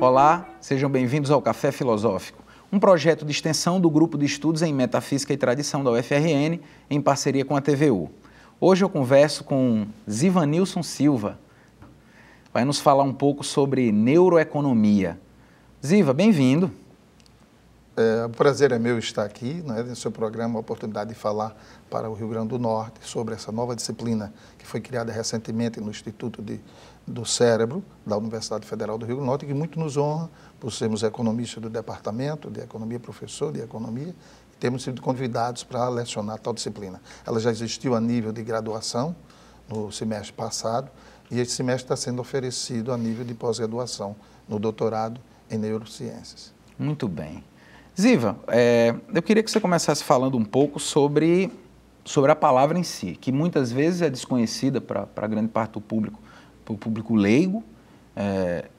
Olá, sejam bem-vindos ao Café Filosófico, um projeto de extensão do Grupo de Estudos em Metafísica e Tradição da UFRN, em parceria com a TVU. Hoje eu converso com Zivanilson Silva, vai nos falar um pouco sobre neuroeconomia. Ziva, bem-vindo. O prazer é meu estar aqui, no seu programa, a oportunidade de falar para o Rio Grande do Norte sobre essa nova disciplina que foi criada recentemente no Instituto do Cérebro da Universidade Federal do Rio Grande do Norte, que muito nos honra por sermos economistas do Departamento de Economia, professor de Economia, e temos sido convidados para lecionar tal disciplina. Ela já existiu a nível de graduação no semestre passado e este semestre está sendo oferecido a nível de pós-graduação no doutorado em neurociências. Muito bem. Ziva, eu queria que você começasse falando um pouco sobre a palavra em si, que muitas vezes é desconhecida para grande parte do público, para o público leigo.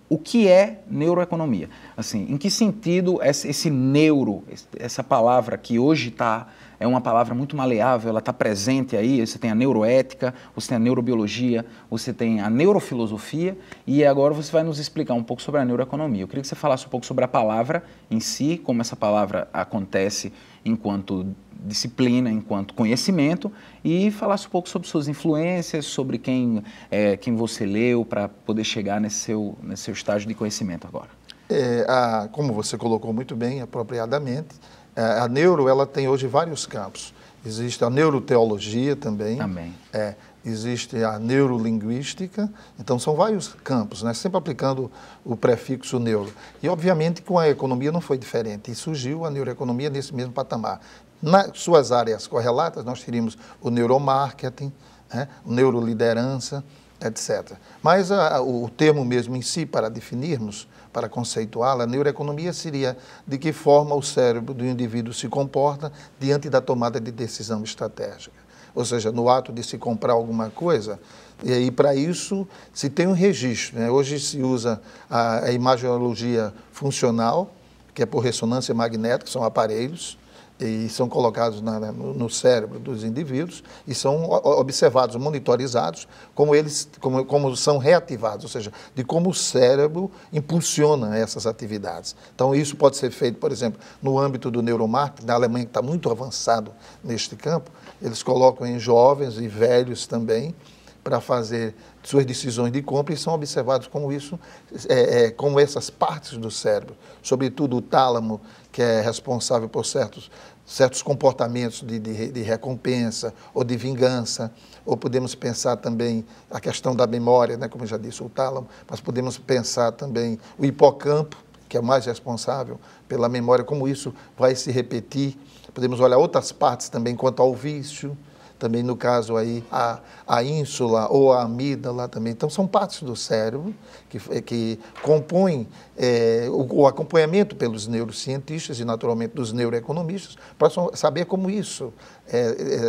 O que é neuroeconomia? Assim, em que sentido esse neuro, essa palavra que hoje é uma palavra muito maleável, ela está presente aí, você tem a neuroética, você tem a neurobiologia, você tem a neurofilosofia e agora você vai nos explicar um pouco sobre a neuroeconomia. Eu queria que você falasse um pouco sobre a palavra em si, como essa palavra acontece enquanto disciplina, enquanto conhecimento e falasse um pouco sobre suas influências, sobre quem você leu para poder chegar nesse seu estágio de conhecimento agora. Como você colocou muito bem, apropriadamente, a neuro ela tem hoje vários campos. Existe a neuroteologia também. Existe a neurolinguística. Então, são vários campos, né? Sempre aplicando o prefixo neuro. E, obviamente, com a economia não foi diferente. E surgiu a neuroeconomia nesse mesmo patamar. Nas suas áreas correlatas, nós teríamos o neuromarketing, o neuroliderança, etc. Mas o termo mesmo em si, para definirmos, para conceituá-la, a neuroeconomia seria de que forma o cérebro do indivíduo se comporta diante da tomada de decisão estratégica. Ou seja, no ato de se comprar alguma coisa, e para isso se tem um registro, né? Hoje se usa a imagiologia funcional, que é por ressonância magnética, são aparelhos, e são colocados no cérebro dos indivíduos e são observados, monitorizados, como são reativados, ou seja, de como o cérebro impulsiona essas atividades. Então, isso pode ser feito, por exemplo, no âmbito do neuromarketing, na Alemanha, que está muito avançado neste campo, eles colocam em jovens e velhos também, para fazer suas decisões de compra e são observados como isso, como essas partes do cérebro, sobretudo o tálamo, que é responsável por certos comportamentos de recompensa ou de vingança, ou podemos pensar também a questão da memória, né, como eu já disse, o tálamo, mas podemos pensar também o hipocampo, que é o mais responsável pela memória, como isso vai se repetir. Podemos olhar outras partes também quanto ao vício, também no caso aí a ínsula ou a amígdala também. Então são partes do cérebro que compõem o acompanhamento pelos neurocientistas e naturalmente dos neuroeconomistas para saber como isso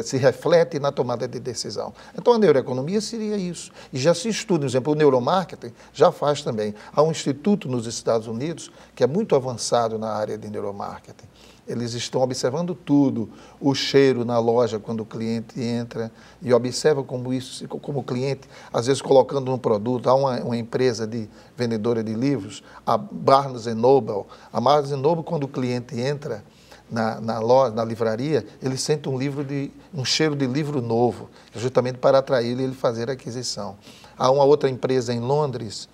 se reflete na tomada de decisão. Então a neuroeconomia seria isso. E já se estuda, por exemplo, o neuromarketing já faz também. Há um instituto nos Estados Unidos que é muito avançado na área de neuromarketing. Eles estão observando tudo, o cheiro na loja quando o cliente entra e observa como isso, como o cliente, às vezes colocando um produto. Há uma empresa vendedora de livros, a Barnes & Noble. A Barnes & Noble, quando o cliente entra na loja, na livraria, ele sente um cheiro de livro novo, justamente para atraí-lo e ele fazer a aquisição. Há uma outra empresa em Londres,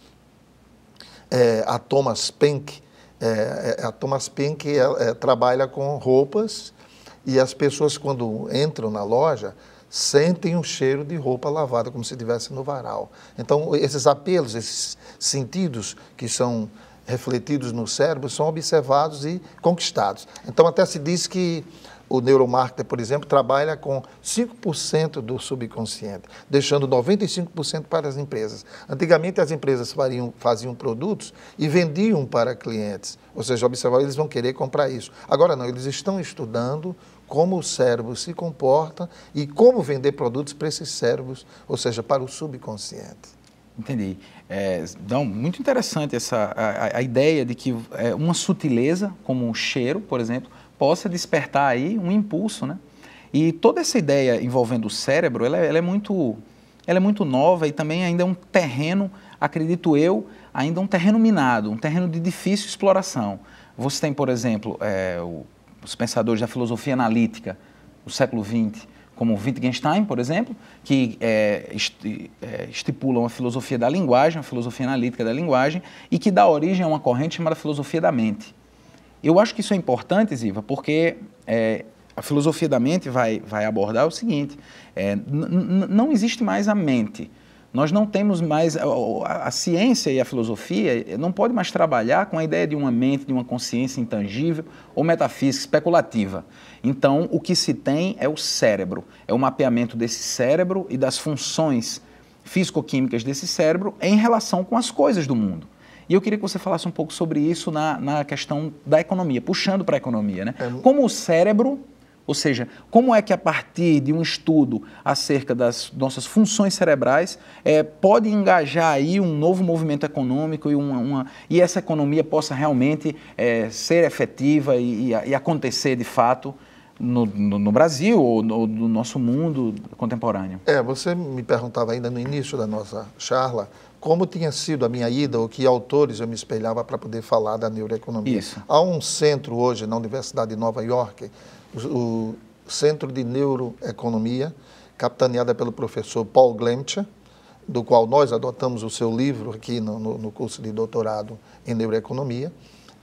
a Thomas Penk. A Thomas Penk trabalha com roupas e as pessoas, quando entram na loja, sentem um cheiro de roupa lavada, como se estivesse no varal. Então, esses apelos, esses sentidos que são refletidos no cérebro, são observados e conquistados. Então, até se diz que o neuromarketer, por exemplo, trabalha com 5% do subconsciente, deixando 95% para as empresas. Antigamente, as empresas faziam produtos e vendiam para clientes, ou seja, observavam, eles vão querer comprar isso. Agora não, eles estão estudando como o cérebro se comporta e como vender produtos para esses cérebros, ou seja, para o subconsciente. Entendi. Então, muito interessante a ideia de que uma sutileza, como um cheiro, por exemplo, possa despertar aí um impulso, né? E toda essa ideia envolvendo o cérebro, ela é muito ela é muito nova e também ainda é um terreno, acredito eu, ainda um terreno minado, um terreno de difícil exploração. Você tem, por exemplo, os pensadores da filosofia analítica do século XX, como Wittgenstein, por exemplo, que estipulam a filosofia da linguagem, a filosofia analítica da linguagem, e que dá origem a uma corrente chamada filosofia da mente. Eu acho que isso é importante, Ziva, porque a filosofia da mente vai abordar o seguinte, não existe mais a mente. Nós não temos mais, a ciência e a filosofia não pode mais trabalhar com a ideia de uma mente, de uma consciência intangível ou metafísica, especulativa. Então, o que se tem é o cérebro, é o mapeamento desse cérebro e das funções físico-químicas desse cérebro em relação com as coisas do mundo. E eu queria que você falasse um pouco sobre isso na questão da economia, puxando para a economia, né? Como o cérebro... Ou seja, como é que a partir de um estudo acerca das nossas funções cerebrais pode engajar aí um novo movimento econômico e essa economia possa realmente ser efetiva e acontecer de fato no Brasil ou no nosso mundo contemporâneo? Você me perguntava ainda no início da nossa charla como tinha sido a minha ida ou que autores eu me espelhava para poder falar da neuroeconomia. Isso. Há um centro hoje na Universidade de Nova York, o Centro de Neuroeconomia, capitaneada pelo professor Paul Glemcher, do qual nós adotamos o seu livro aqui no curso de doutorado em neuroeconomia.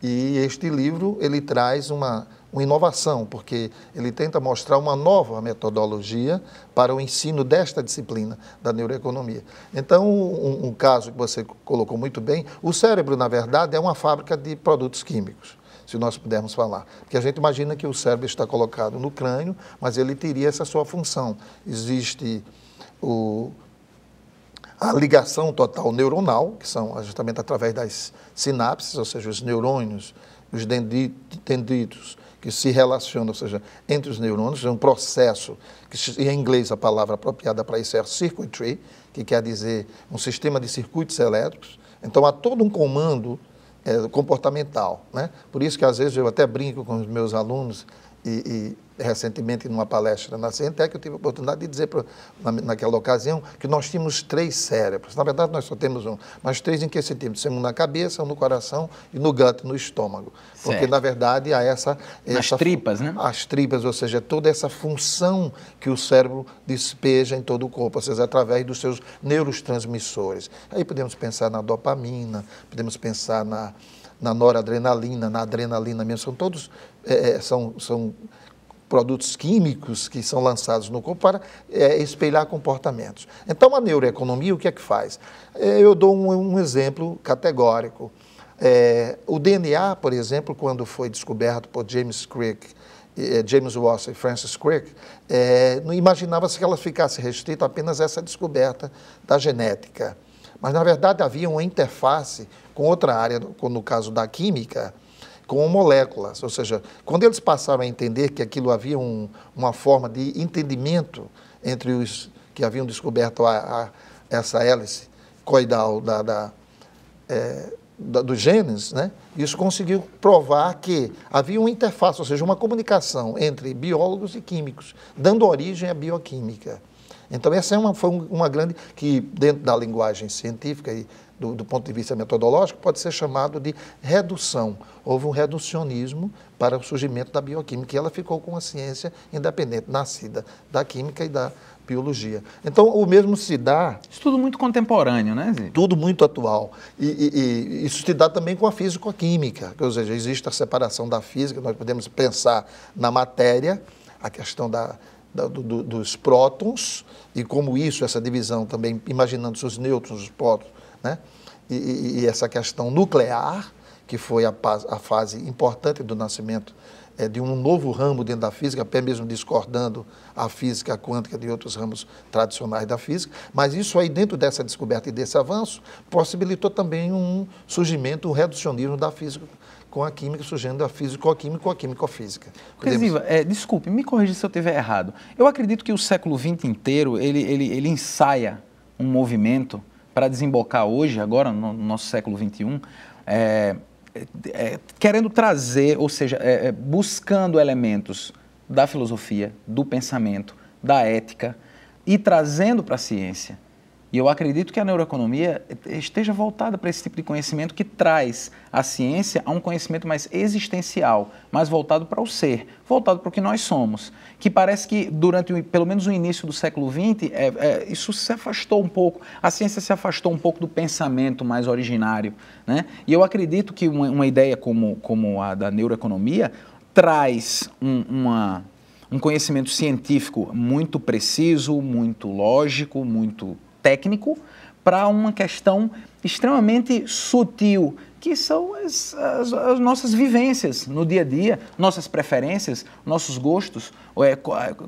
E este livro, ele traz uma inovação, porque ele tenta mostrar uma nova metodologia para o ensino desta disciplina da neuroeconomia. Então, um caso que você colocou muito bem, o cérebro, na verdade, é uma fábrica de produtos químicos, se nós pudermos falar. Porque a gente imagina que o cérebro está colocado no crânio, mas ele teria essa sua função. Existe a ligação total neuronal, que são justamente através das sinapses, ou seja, os neurônios, os dendritos, que se relacionam, ou seja, entre os neurônios, é um processo, que em inglês a palavra apropriada para isso é circuitry, que quer dizer um sistema de circuitos elétricos. Então, há todo um comando comportamental, né? Por isso que às vezes eu até brinco com os meus alunos e recentemente numa palestra na Cientec eu tive a oportunidade de dizer naquela ocasião que nós tínhamos 3 cérebros. Na verdade nós só temos um, mas 3 em que sentido? Um na cabeça, um no coração e no gut, no estômago. Porque na verdade há nas tripas, né? As tripas, ou seja, toda essa função que o cérebro despeja em todo o corpo, ou seja, através dos seus neurotransmissores. Aí podemos pensar na dopamina, podemos pensar na noradrenalina, na adrenalina mesmo, são todos são produtos químicos que são lançados no corpo para espelhar comportamentos. Então, a neuroeconomia, o que é que faz? Eu dou um exemplo categórico. O DNA, por exemplo, quando foi descoberto por James Watson e Francis Crick, não imaginava-se que ela ficasse restrita apenas a essa descoberta da genética. Mas, na verdade, havia uma interface com outra área, no caso da química, com moléculas. Ou seja, quando eles passaram a entender que aquilo havia uma forma de entendimento entre os que haviam descoberto essa hélice coidal dos genes, né? Isso conseguiu provar que havia uma interface, ou seja, uma comunicação entre biólogos e químicos, dando origem à bioquímica. Então, essa foi uma grande, que dentro da linguagem científica e do ponto de vista metodológico, pode ser chamado de redução. Houve um reducionismo para o surgimento da bioquímica e ela ficou com a ciência independente, nascida da química e da biologia. Então, o mesmo se dá... Isso tudo muito contemporâneo, né, Zé? Tudo muito atual. E isso se dá também com a físico-química, ou seja, existe a separação da física, nós podemos pensar na matéria, a questão dos prótons e como isso, essa divisão também, imaginando-se os nêutrons, os prótons, né? E essa questão nuclear, que foi a fase importante do nascimento de um novo ramo dentro da física, até mesmo discordando a física quântica de outros ramos tradicionais da física, mas isso aí, dentro dessa descoberta e desse avanço, possibilitou também um surgimento, um reducionismo da física com a química, surgindo a físico-química com a químico-física. Ziva, desculpe, me corrija se eu estiver errado. Eu acredito que o século XX inteiro, ele ensaia um movimento para desembocar hoje, agora, no nosso século XXI, querendo trazer, ou seja, buscando elementos da filosofia, do pensamento, da ética, e trazendo para a ciência. E eu acredito que a neuroeconomia esteja voltada para esse tipo de conhecimento que traz a ciência a um conhecimento mais existencial, mais voltado para o ser, voltado para o que nós somos. Que parece que durante, pelo menos o início do século XX, isso se afastou um pouco, a ciência se afastou um pouco do pensamento mais originário, né? E eu acredito que uma ideia como a da neuroeconomia traz um conhecimento científico muito preciso, muito lógico, muito técnico, para uma questão extremamente sutil, que são as nossas vivências no dia a dia, nossas preferências, nossos gostos,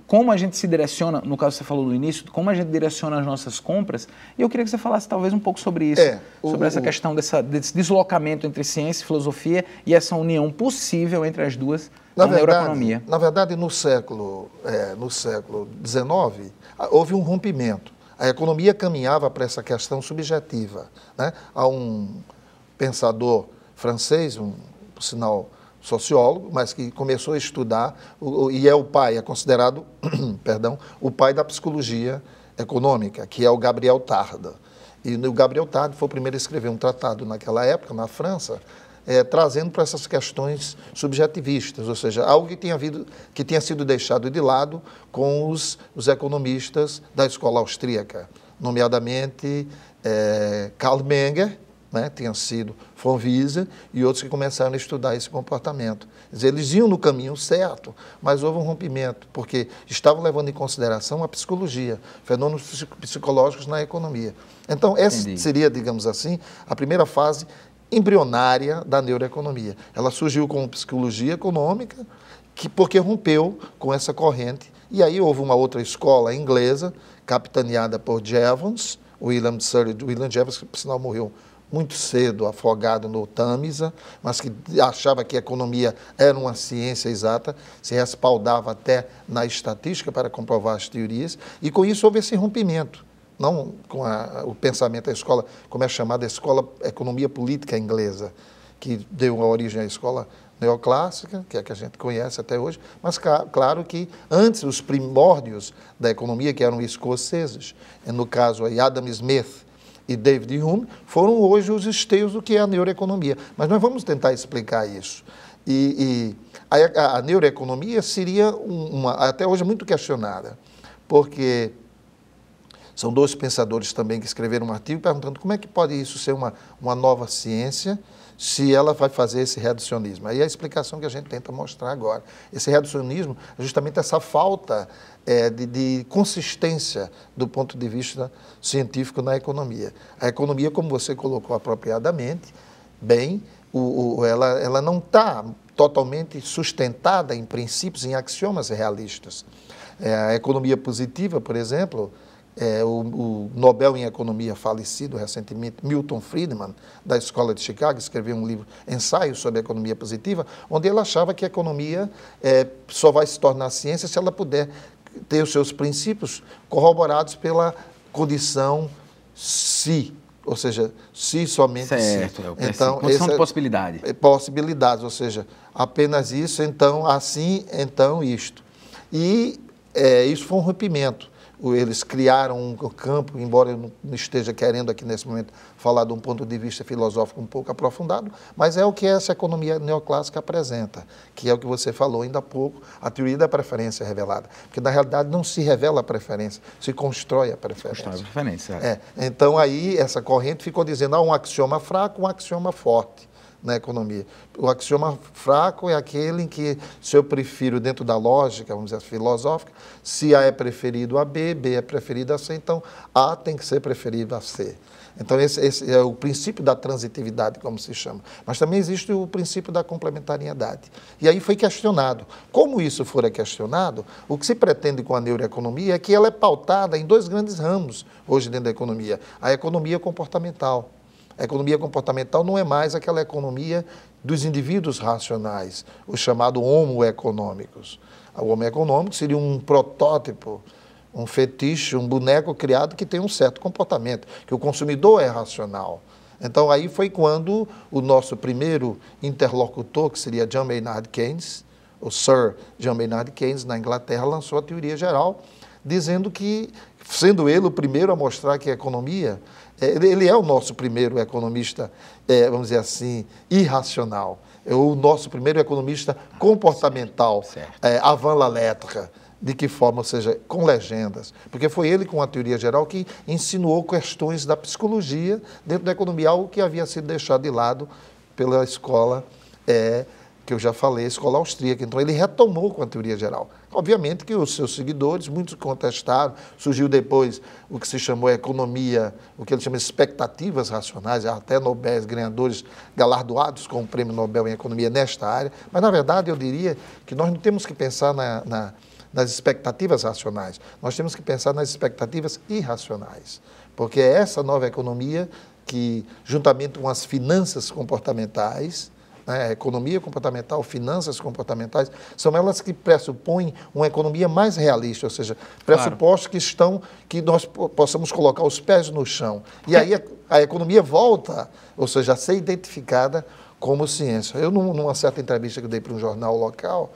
como a gente se direciona, no caso que você falou no início, como a gente direciona as nossas compras, e eu queria que você falasse talvez um pouco sobre isso, sobre essa questão desse deslocamento entre ciência e filosofia e essa união possível entre as duas na neuroeconomia. Na verdade, no século XIX, houve um rompimento. A economia caminhava para essa questão subjetiva, né? Há um pensador francês, por sinal sociólogo, mas que começou a estudar, e é considerado, perdão, o pai da psicologia econômica, que é o Gabriel Tarde. E o Gabriel Tarde foi o primeiro a escrever um tratado naquela época, na França, trazendo para essas questões subjetivistas, ou seja, algo que tinha sido deixado de lado com os economistas da escola austríaca, nomeadamente Karl Menger, né, tinha sido von Wieser, e outros que começaram a estudar esse comportamento. Quer dizer, eles iam no caminho certo, mas houve um rompimento, porque estavam levando em consideração a psicologia, fenômenos psicológicos na economia. Então, essa seria, digamos assim, a primeira fase embrionária da neuroeconomia. Ela surgiu como psicologia econômica, porque rompeu com essa corrente. E aí houve uma outra escola inglesa, capitaneada por Jevons, William Jevons, que por sinal morreu muito cedo, afogado no Tâmisa, mas que achava que a economia era uma ciência exata, se respaldava até na estatística para comprovar as teorias, e com isso houve esse rompimento. Não com o pensamento da escola, como é chamada a escola economia política inglesa, que deu origem à escola neoclássica, que é a que a gente conhece até hoje, mas claro que antes os primórdios da economia, que eram escoceses, no caso aí Adam Smith e David Hume, foram hoje os esteios do que é a neuroeconomia. Mas nós vamos tentar explicar isso. A neuroeconomia seria até hoje muito questionada, porque são dois pensadores também que escreveram um artigo perguntando como é que pode isso ser uma nova ciência se ela vai fazer esse reducionismo. Aí é a explicação que a gente tenta mostrar agora. Esse reducionismo é justamente essa falta de consistência do ponto de vista científico na economia. A economia, como você colocou apropriadamente, bem, ela não está totalmente sustentada em princípios, em axiomas realistas. A economia positiva, por exemplo, o Nobel em Economia falecido recentemente, Milton Friedman, da Escola de Chicago, escreveu um livro, Ensaio sobre a Economia Positiva, onde ele achava que a economia só vai se tornar ciência se ela puder ter os seus princípios corroborados pela condição se, ou seja, se somente certo, se. Então, condição de possibilidade. Possibilidades, ou seja, apenas isso, então assim, então isto. E isso foi um rompimento. Eles criaram um campo, embora eu não esteja querendo aqui nesse momento falar de um ponto de vista filosófico um pouco aprofundado, mas é o que essa economia neoclássica apresenta, que é o que você falou ainda há pouco, a teoria da preferência revelada. Porque, na realidade, não se revela a preferência, se constrói a preferência. Constrói a preferência. Então, aí, essa corrente ficou dizendo um axioma fraco, um axioma forte na economia. O axioma fraco é aquele em que, se eu prefiro dentro da lógica, vamos dizer, filosófica, se A é preferido a B, B é preferido a C, então A tem que ser preferido a C. Então, esse é o princípio da transitividade, como se chama. Mas também existe o princípio da complementariedade. E aí foi questionado. Como isso for questionado, o que se pretende com a neuroeconomia é que ela é pautada em dois grandes ramos hoje dentro da economia. A economia comportamental. A economia comportamental não é mais aquela economia dos indivíduos racionais, o chamado homo econômicos. O homo econômico seria um protótipo, um fetiche, um boneco criado que tem um certo comportamento, que o consumidor é racional. Então, aí foi quando o nosso primeiro interlocutor, que seria John Maynard Keynes, o Sir John Maynard Keynes, na Inglaterra, lançou a teoria geral dizendo que, sendo ele o primeiro a mostrar que a economia, ele é o nosso primeiro economista, vamos dizer assim, irracional. É o nosso primeiro economista comportamental, avant la lettre. De que forma? Ou seja, com legendas. Porque foi ele, com a teoria geral, que insinuou questões da psicologia dentro da economia, algo que havia sido deixado de lado pela escola, que eu já falei, a escola austríaca. Então, ele retomou com a teoria geral. Obviamente que os seus seguidores, muitos contestaram, surgiu depois o que se chamou economia, o que ele chama de expectativas racionais, até Nobel, ganhadores galardoados com o Prêmio Nobel em Economia nesta área. Mas, na verdade, eu diria que nós não temos que pensar nas expectativas racionais, nós temos que pensar nas expectativas irracionais, porque é essa nova economia que, juntamente com as finanças comportamentais, economia comportamental, finanças comportamentais, são elas que pressupõem uma economia mais realista, ou seja, pressupostos que nós possamos colocar os pés no chão. E aí a economia volta, ou seja, a ser identificada como ciência. Eu, numa certa entrevista que eu dei para um jornal local,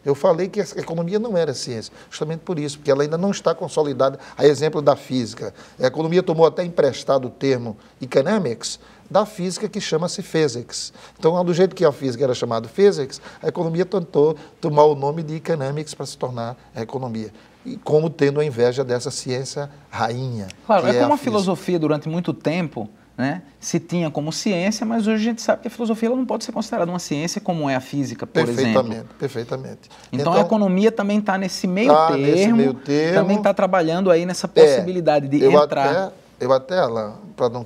eu falei que a economia não era ciência, justamente por isso, porque ela ainda não está consolidada, a exemplo da física. A economia tomou até emprestado o termo economics, da física que chama-se physics. Então, do jeito que a física era chamada physics, a economia tentou tomar o nome de economics para se tornar a economia. E como tendo a inveja dessa ciência rainha. Claro, como a filosofia durante muito tempo, né, se tinha como ciência, mas hoje a gente sabe que a filosofia ela não pode ser considerada uma ciência como é a física, por exemplo. Perfeitamente. Então a economia também está nesse meio termo, também está trabalhando aí nessa possibilidade de entrar. Eu até, Alain, para não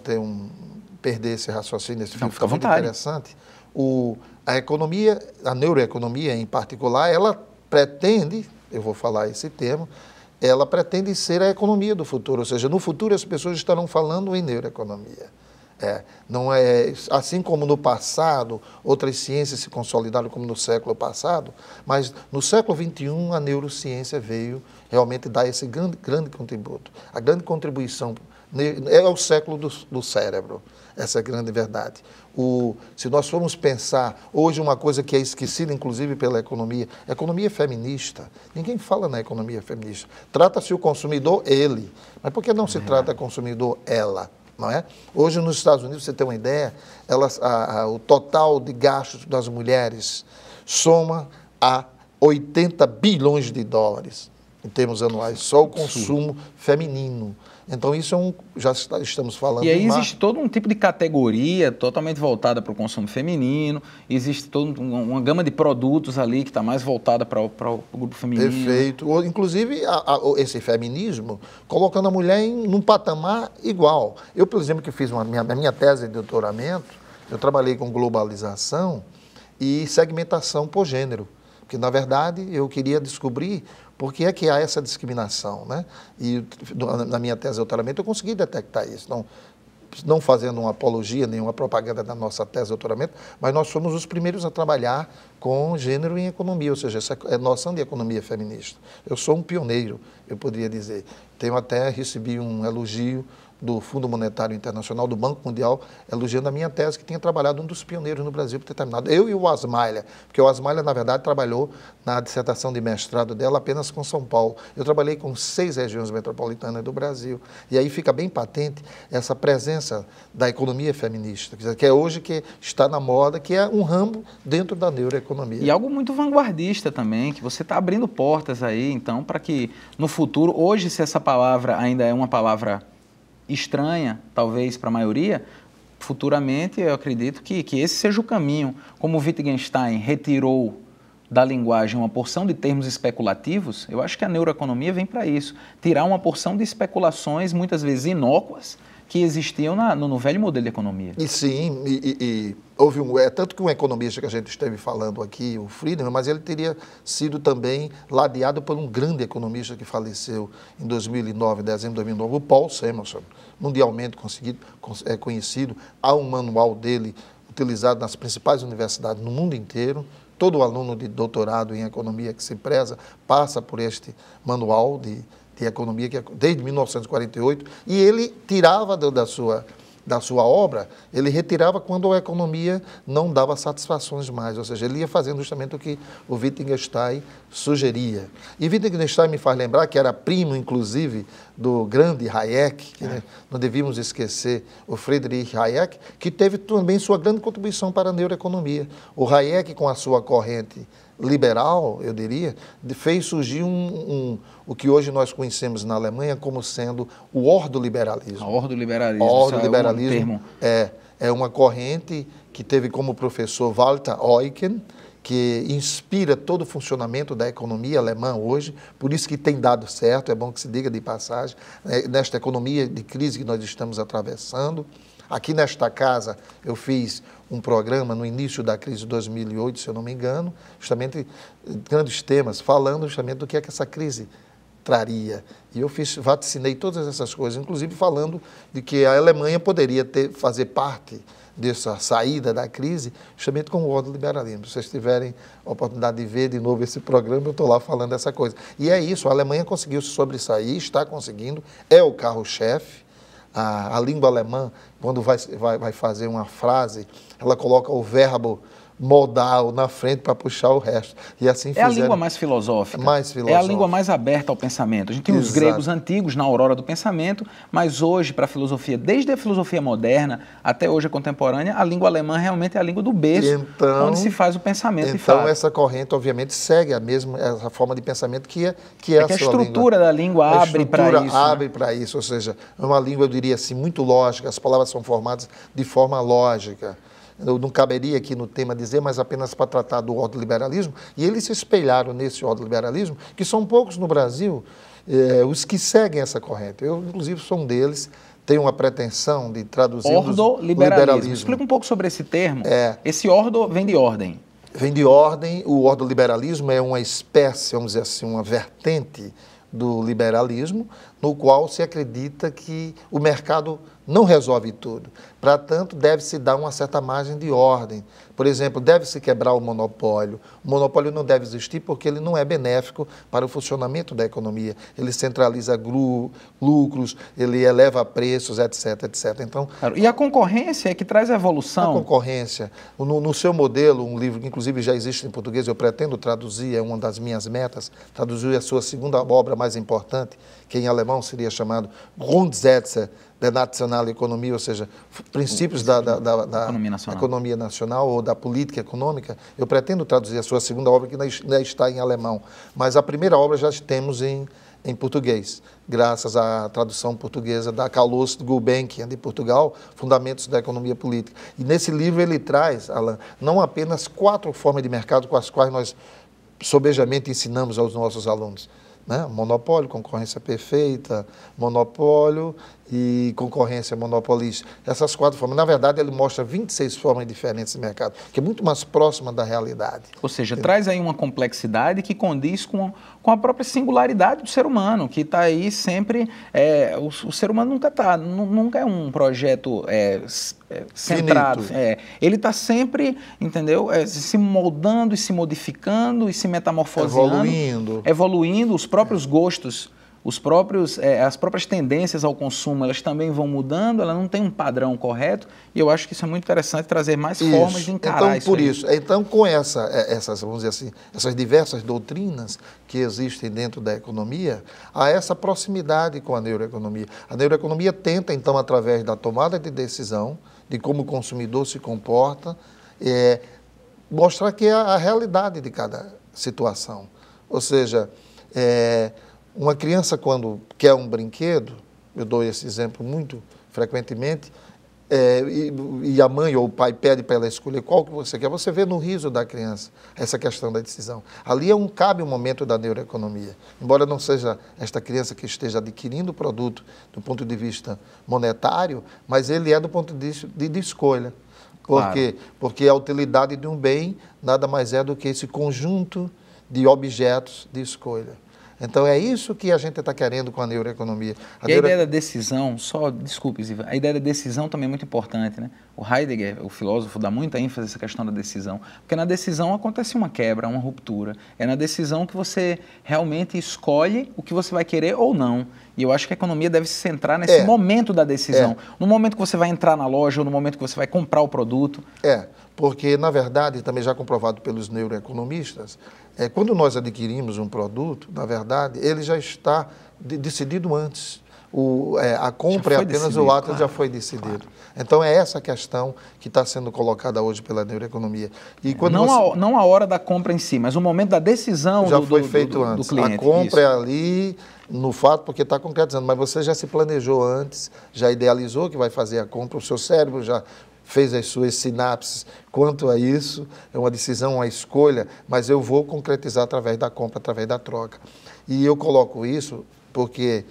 perder esse raciocínio, esse filme fica muito interessante, a economia, a neuroeconomia em particular, ela pretende, eu vou falar esse termo, ela pretende ser a economia do futuro, ou seja, no futuro as pessoas estarão falando em neuroeconomia. Não é assim como no passado, outras ciências se consolidaram como no século passado, mas no século XXI a neurociência veio realmente dar esse grande contributo. A grande contribuição é o século do cérebro, essa é a grande verdade. Se nós formos pensar, hoje uma coisa que é esquecida inclusive pela economia feminista, ninguém fala na economia feminista. Trata-se o consumidor ele, mas por que não se trata o consumidor ela? Não é? Hoje nos Estados Unidos, você tem uma ideia, o total de gastos das mulheres soma a 80 bilhões de dólares em termos anuais, só o consumo feminino. Então isso já estamos falando. E aí existe todo um tipo de categoria totalmente voltada para o consumo feminino, existe toda uma gama de produtos ali que está mais voltada para o grupo feminino. Perfeito. Inclusive esse feminismo colocando a mulher num patamar igual. Eu, por exemplo, que fiz a minha tese de doutoramento, eu trabalhei com globalização e segmentação por gênero, porque na verdade eu queria descobrir por que é que há essa discriminação, né? E na minha tese de doutoramento eu consegui detectar isso. Não fazendo uma apologia, nenhuma propaganda da nossa tese de doutoramento, mas nós fomos os primeiros a trabalhar com gênero em economia, ou seja, essa é a noção de economia feminista. Eu sou um pioneiro, eu poderia dizer. Recebi um elogio do Fundo Monetário Internacional, do Banco Mundial, elogiando a minha tese, que tinha trabalhado um dos pioneiros no Brasil por ter terminado. Eu e o Asmalha, porque o Asmalha, na verdade, trabalhou na dissertação de mestrado dela apenas com São Paulo. Eu trabalhei com 6 regiões metropolitanas do Brasil. E aí fica bem patente essa presença da economia feminista, que é hoje que está na moda, que é um ramo dentro da neuroeconomia. E algo muito vanguardista também, que você está abrindo portas aí, então, para que no futuro, hoje, se essa palavra ainda é uma palavra estranha, talvez, para a maioria, futuramente eu acredito que esse seja o caminho. Como o Wittgenstein retirou da linguagem uma porção de termos especulativos, eu acho que a neuroeconomia vem para isso, tirar uma porção de especulações, muitas vezes inócuas, que existiam no velho modelo de economia. E sim, houve tanto que um economista que a gente esteve falando aqui, o Friedman, mas ele teria sido também ladeado por um grande economista que faleceu em 2009, dezembro de 2009, o Paul Samuelson, mundialmente conhecido. Há um manual dele utilizado nas principais universidades no mundo inteiro. Todo aluno de doutorado em economia que se preza passa por este manual de economia, que é desde 1948, e ele tirava da sua da sua obra, ele retirava quando a economia não dava satisfações mais, ou seja, ele ia fazendo justamente o que o Wittgenstein sugeria. E Wittgenstein me faz lembrar que era primo, inclusive, do grande Hayek, que, né, não devíamos esquecer o Friedrich Hayek, que teve também sua grande contribuição para a neuroeconomia. O Hayek, com a sua corrente liberal, eu diria, fez surgir o que hoje nós conhecemos na Alemanha como sendo o ordoliberalismo. O ordoliberalismo. O ordoliberalismo é uma corrente que teve como professor Walter Eucken, que inspira todo o funcionamento da economia alemã hoje, por isso que tem dado certo, é bom que se diga de passagem, nesta economia de crise que nós estamos atravessando. Aqui nesta casa eu fiz um programa no início da crise de 2008, se eu não me engano, justamente grandes temas, falando justamente do que é que essa crise traria. E eu vaticinei todas essas coisas, inclusive falando de que a Alemanha poderia fazer parte dessa saída da crise, justamente com o ordoliberalismo. Se vocês tiverem a oportunidade de ver de novo esse programa, eu estou lá falando dessa coisa. E é isso, a Alemanha conseguiu se sobressair, está conseguindo, é o carro-chefe. A língua alemã, quando vai fazer uma frase, ela coloca o verbo modal na frente para puxar o resto. E assim fizeram. É a língua mais filosófica. É a língua mais aberta ao pensamento. A gente tem os gregos antigos na aurora do pensamento, mas hoje, para a filosofia, desde a filosofia moderna até hoje a contemporânea, a língua alemã realmente é a língua do berço, onde se faz o pensamento de fato. Então, essa corrente, obviamente, segue essa forma de pensamento que é a estrutura da língua abre para isso. A estrutura abre para isso, ou seja, é uma língua, eu diria assim, muito lógica, as palavras são formadas de forma lógica. Eu não caberia aqui no tema dizer, mas apenas para tratar do ordoliberalismo, e eles se espelharam nesse ordoliberalismo, que são poucos no Brasil os que seguem essa corrente. Eu, inclusive, sou um deles, tenho uma pretensão de traduzir ordoliberalismo. Explica um pouco sobre esse termo. Esse ordo vem de ordem. Vem de ordem, o ordoliberalismo é uma espécie, vamos dizer assim, uma vertente do liberalismo, no qual se acredita que o mercado não resolve tudo. Para tanto, deve-se dar uma certa margem de ordem. Por exemplo, deve-se quebrar o monopólio. O monopólio não deve existir porque ele não é benéfico para o funcionamento da economia. Ele centraliza lucros, ele eleva preços, etc, etc. Então, e a concorrência é que traz a evolução? A concorrência. No seu modelo, um livro que inclusive já existe em português, eu pretendo traduzir, é uma das minhas metas, traduzir a sua segunda obra mais importante, que em alemão seria chamado Grundsätze der Nationalökonomie, ou seja, princípios da economia nacional ou da política econômica. Eu pretendo traduzir a sua segunda obra, que ainda está em alemão, mas a primeira obra já temos em português, graças à tradução portuguesa da Carlos Gulbenkian, de Portugal, Fundamentos da Economia Política. E nesse livro ele traz, Alan, não apenas 4 formas de mercado com as quais nós sobejamente ensinamos aos nossos alunos, né? Monopólio, concorrência perfeita, monopólio e concorrência monopolista. Essas 4 formas. Na verdade, ele mostra 26 formas diferentes de mercado, que é muito mais próxima da realidade. Ou seja, traz aí uma complexidade que condiz com a própria singularidade do ser humano, que está aí sempre... o ser humano nunca é um projeto centrado. Ele está sempre, entendeu? Se moldando e se modificando e se metamorfoseando. Evoluindo, os próprios gostos, as próprias tendências ao consumo, elas também vão mudando, ela não tem um padrão correto, e eu acho que isso é muito interessante, trazer mais formas de encarar isso. Então, com essas, vamos dizer assim, essas diversas doutrinas que existem dentro da economia, há essa proximidade com a neuroeconomia. A neuroeconomia tenta, então, através da tomada de decisão, de como o consumidor se comporta, mostrar que é a realidade de cada situação. Ou seja, uma criança, quando quer um brinquedo, eu dou esse exemplo muito frequentemente, e a mãe ou o pai pede para ela escolher qual que você quer, você vê no riso da criança essa questão da decisão. Ali cabe um momento da neuroeconomia. Embora não seja esta criança que esteja adquirindo o produto do ponto de vista monetário, mas ele é do ponto de vista de escolha. Por quê? Porque a utilidade de um bem nada mais é do que esse conjunto de objetos de escolha. Então, é isso que a gente está querendo com a neuroeconomia. A ideia da decisão, desculpe, Ziva, a ideia da decisão também é muito importante, né? O Heidegger, o filósofo, dá muita ênfase nessa questão da decisão, porque na decisão acontece uma quebra, uma ruptura. É na decisão que você realmente escolhe o que você vai querer ou não. E eu acho que a economia deve se centrar nesse momento da decisão. No momento que você vai entrar na loja ou no momento que você vai comprar o produto. Porque, na verdade, também já comprovado pelos neuroeconomistas, quando nós adquirimos um produto, na verdade, ele já está decidido antes. A compra é apenas o ato, já foi decidido. Então, é essa questão que está sendo colocada hoje pela neuroeconomia. E quando não a hora da compra em si, mas o momento da decisão já foi feito antes. Do cliente. A compra é ali, no fato, porque está concretizando, mas você já se planejou antes, já idealizou que vai fazer a compra, o seu cérebro já fez as suas sinapses quanto a isso, é uma decisão, uma escolha, mas eu vou concretizar através da compra, através da troca. E eu coloco isso porque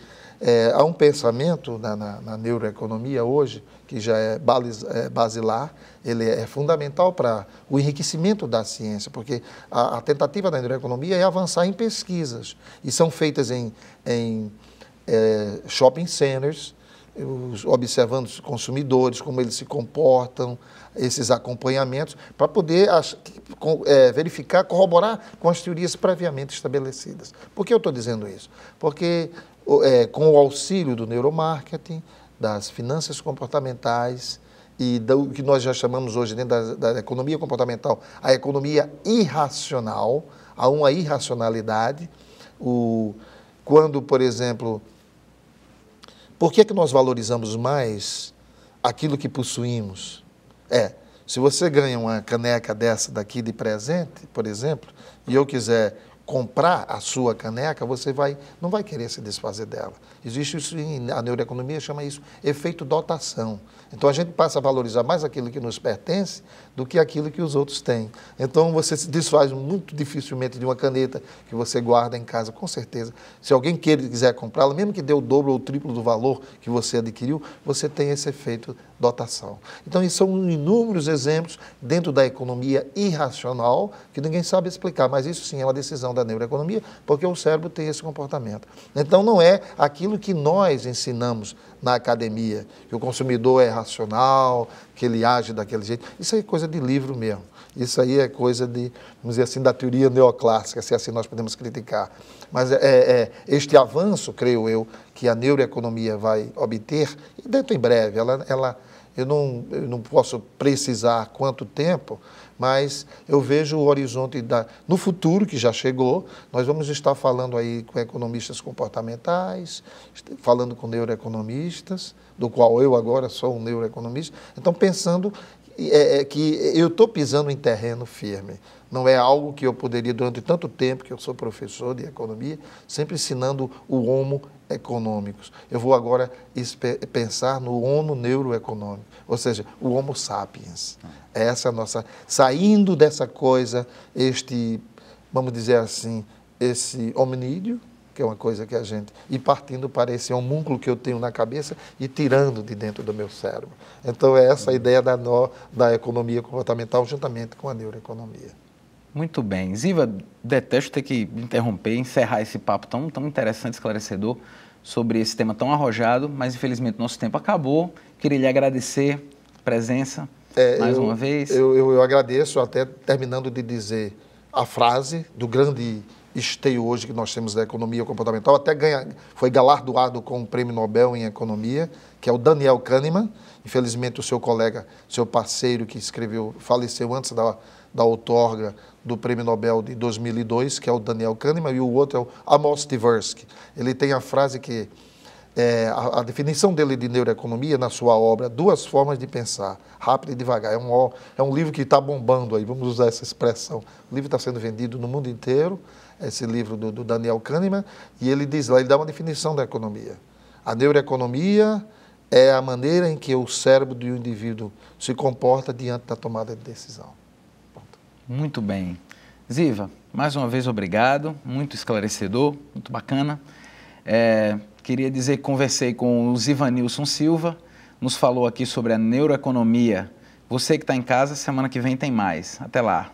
há um pensamento na neuroeconomia hoje, que já é basilar, ele é fundamental para o enriquecimento da ciência, porque a tentativa da neuroeconomia é avançar em pesquisas, e são feitas em shopping centers, observando os consumidores, como eles se comportam, esses acompanhamentos, para poder verificar, corroborar com as teorias previamente estabelecidas. Por que eu estou dizendo isso? Porque com o auxílio do neuromarketing, das finanças comportamentais e do que nós já chamamos hoje dentro da economia comportamental, a economia irracional, há uma irracionalidade. Quando, por exemplo, por que nós valorizamos mais aquilo que possuímos? Se você ganha uma caneca dessa daqui de presente, por exemplo, e eu quiser comprar a sua caneca, você não vai querer se desfazer dela. Existe isso, a neuroeconomia chama isso efeito dotação. Então a gente passa a valorizar mais aquilo que nos pertence do que aquilo que os outros têm. Então você se desfaz muito dificilmente de uma caneta que você guarda em casa, com certeza. Se alguém quiser comprá-la, mesmo que dê o dobro ou o triplo do valor que você adquiriu, você tem esse efeito dotação. Então, isso são inúmeros exemplos dentro da economia irracional que ninguém sabe explicar, mas isso sim é uma decisão da neuroeconomia, porque o cérebro tem esse comportamento. Então, não é aquilo que nós ensinamos na academia, que o consumidor é racional, que ele age daquele jeito. Isso aí é coisa de livro mesmo. Isso aí é coisa de, vamos dizer assim, da teoria neoclássica, se assim nós podemos criticar. Mas este avanço, creio eu, que a neuroeconomia vai obter, e dentro em breve, eu não posso precisar quanto tempo, mas eu vejo o horizonte no futuro, que já chegou, nós vamos estar falando aí com economistas comportamentais, falando com neuroeconomistas, do qual eu agora sou um neuroeconomista, então pensando que eu estou pisando em terreno firme. Não é algo que eu poderia, durante tanto tempo que eu sou professor de economia, sempre ensinando o homo econômicos. Eu vou agora pensar no homo neuroeconômico, ou seja, o homo sapiens. Essa é a nossa... Saindo dessa coisa, vamos dizer assim, esse hominídeo, que é uma coisa que a gente... E partindo para esse homúnculo que eu tenho na cabeça e tirando de dentro do meu cérebro. Então, é essa a ideia da economia comportamental juntamente com a neuroeconomia. Muito bem. Ziva, detesto ter que interromper, encerrar esse papo tão interessante, esclarecedor, sobre esse tema tão arrojado, mas infelizmente nosso tempo acabou. Queria lhe agradecer a presença mais uma vez. Eu agradeço, até terminando de dizer a frase do grande esteio hoje que nós temos da economia comportamental, até foi galardoado com o Prêmio Nobel em Economia, que é o Daniel Kahneman. Infelizmente o seu colega, seu parceiro que escreveu, faleceu antes da outorga do Prêmio Nobel de 2002, que é o Daniel Kahneman, e o outro é o Amos Tversky. Ele tem a frase que, a definição dele de neuroeconomia, na sua obra, 2 formas de pensar, rápido e devagar. É um livro que está bombando aí, vamos usar essa expressão. O livro está sendo vendido no mundo inteiro, esse livro do Daniel Kahneman, e ele diz lá, ele dá uma definição da economia. A neuroeconomia é a maneira em que o cérebro do indivíduo se comporta diante da tomada de decisão. Muito bem. Ziva, mais uma vez obrigado, muito esclarecedor, muito bacana. Queria dizer que conversei com o Zivanilson Silva, nos falou aqui sobre a neuroeconomia. Você que está em casa, semana que vem tem mais. Até lá.